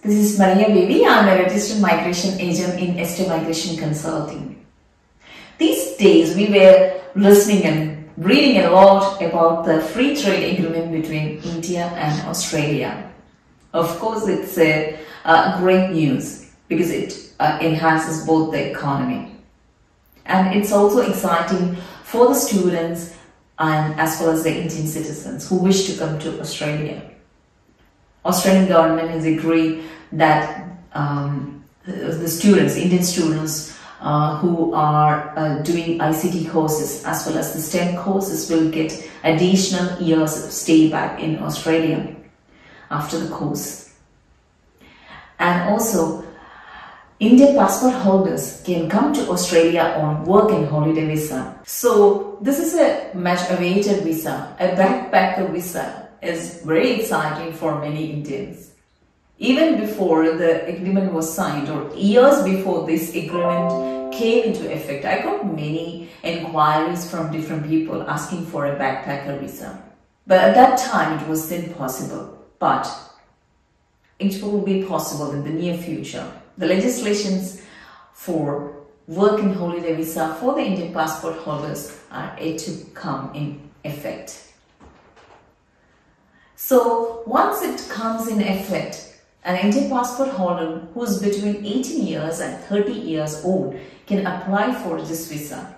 This is Maria Baby. I am a registered migration agent in ST Migration Consulting. These days we were listening and reading a lot about the free trade agreement between India and Australia. Of course, it's a great news because it enhances both the economy. And it's also exciting for the students and as well as the Indian citizens who wish to come to Australia. Australian government has agreed that the students, Indian students who are doing ICT courses as well as the STEM courses will get additional years of stay back in Australia after the course. And also, Indian passport holders can come to Australia on work and holiday visa. So this is a much awaited visa. A backpacker visa is very exciting for many Indians. Even before the agreement was signed or years before this agreement came into effect, I got many inquiries from different people asking for a backpacker visa. But at that time it was impossible. But it will be possible in the near future. The legislations for work and holiday visa for the Indian passport holders are yet to come in effect. So once it comes in effect, an Indian passport holder who is between 18 years and 30 years old can apply for this visa.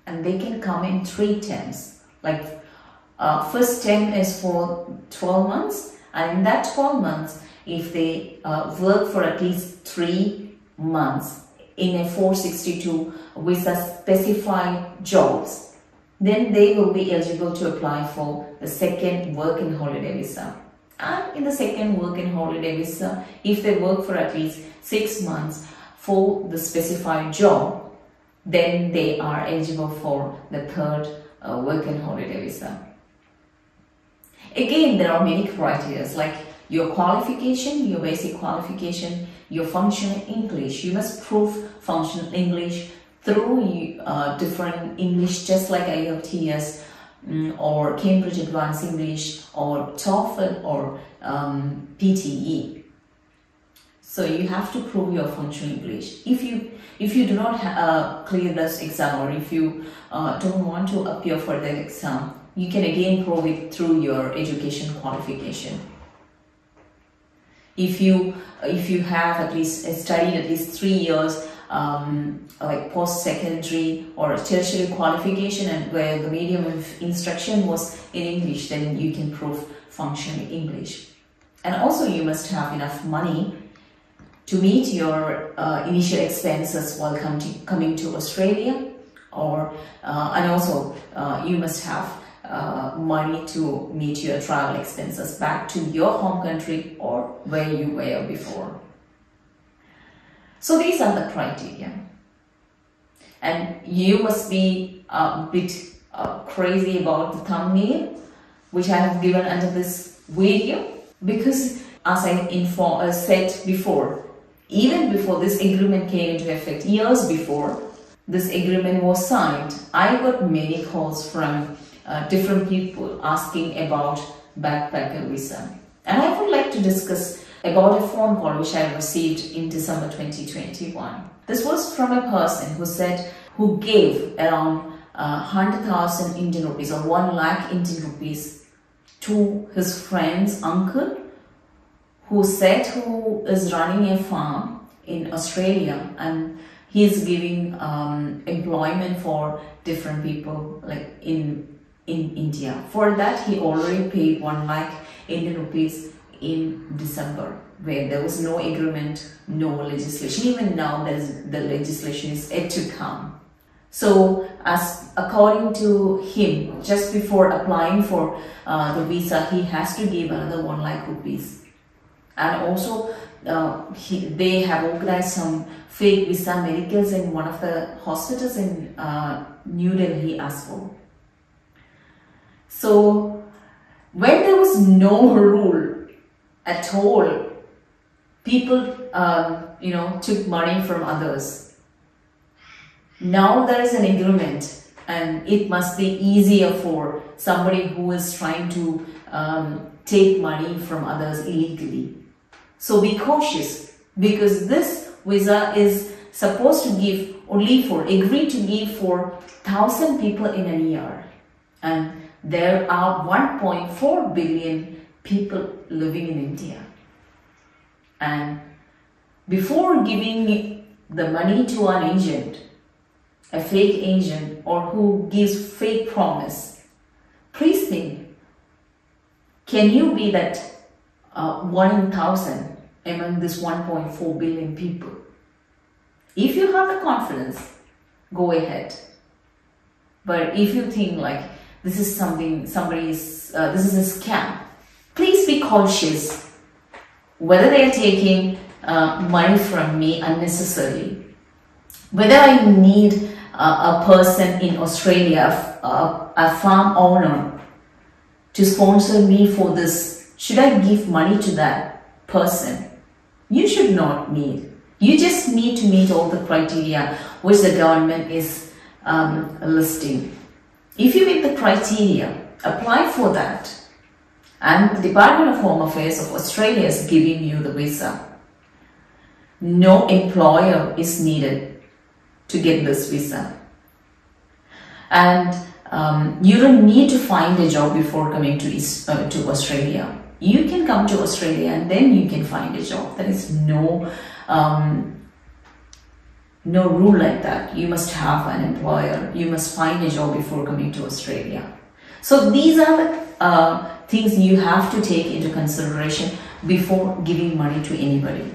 And they can come in 3 terms. Like first term is for 12 months, and in that 12 months, if they work for at least 3 months in a 462 visa specified jobs, then they will be eligible to apply for the second work and holiday visa. And in the second work and holiday visa, if they work for at least 6 months for the specified job, then they are eligible for the third work and holiday visa. Again, there are many criteria like your qualification, your basic qualification, your functional English. You must prove functional English through different English tests like IELTS or Cambridge Advanced English or TOEFL or PTE. So you have to prove your functional English. If you do not clear this exam, or if you don't want to appear for that exam, you can again prove it through your education qualification. If you have at least studied at least 3 years like post-secondary or tertiary qualification and where the medium of instruction was in English, then you can prove functional English. And also you must have enough money to meet your initial expenses while coming to Australia, or and also you must have money to meet your travel expenses back to your home country or where you were before. So these are the criteria, and you must be a bit crazy about the thumbnail which I have given under this video, because as I said before, even before this agreement came into effect, years before this agreement was signed, I got many calls from different people asking about backpacker visa. And I would like to discuss about a phone call which I received in December 2021. This was from a person who gave around 100,000 Indian rupees or 1 lakh Indian rupees to his friend's uncle, who is running a farm in Australia, and he is giving employment for different people like in India. For that, he already paid 1 lakh Indian rupees in December, where there was no agreement, no legislation. Even now, the legislation is yet to come. So, according to him, just before applying for the visa, he has to give another 1 lakh rupees. And also, they have organized some fake visa medicals in one of the hospitals in New Delhi as well. So, when there was no rule at all, people, took money from others. Now there is an agreement, and it must be easier for somebody who is trying to take money from others illegally. So be cautious, because this visa is supposed to give agreed to give for 1,000 people in a year. And there are 1.4 billion people living in India. And before giving the money to an agent, a fake agent, or who gives fake promise, please think, can you be that 1 in 1,000 among this 1.4 billion people? If you have the confidence, go ahead. But if you think like this is this is a scam, please be cautious whether they are taking money from me unnecessarily, whether I need a person in Australia, a farm owner, to sponsor me for this. Should I give money to that person? You should not need. You just need to meet all the criteria which the government is listing. If you meet the criteria, apply for that. And the Department of Home Affairs of Australia is giving you the visa. No employer is needed to get this visa. And you don't need to find a job before coming to Australia. You can come to Australia and then you can find a job. There is no rule like that. You must have an employer. You must find a job before coming to Australia. So these are the things you have to take into consideration before giving money to anybody.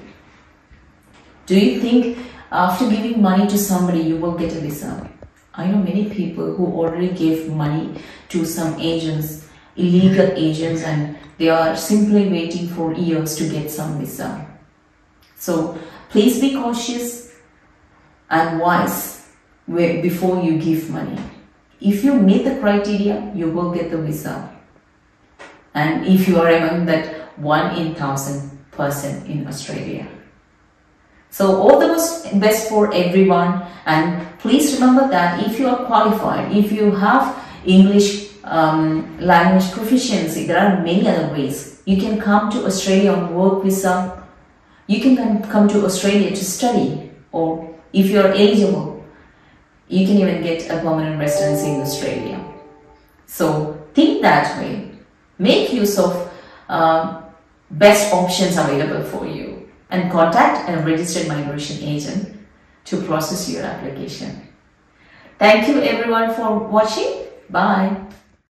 Do you think after giving money to somebody you will get a visa? I know many people who already gave money to some agents, illegal agents, and they are simply waiting for years to get some visa. So please be cautious and wise before you give money. If you meet the criteria, you will get the visa. And if you are among that 1 in 1,000 person in Australia. So all the best for everyone, and please remember that if you are qualified, if you have English language proficiency, there are many other ways. You can come to Australia on work visa. You can come to Australia to study, or if you are eligible, you can even get a permanent residency in Australia. So think that way. Make use of best options available for you, and contact a registered migration agent to process your application. Thank you everyone for watching. Bye.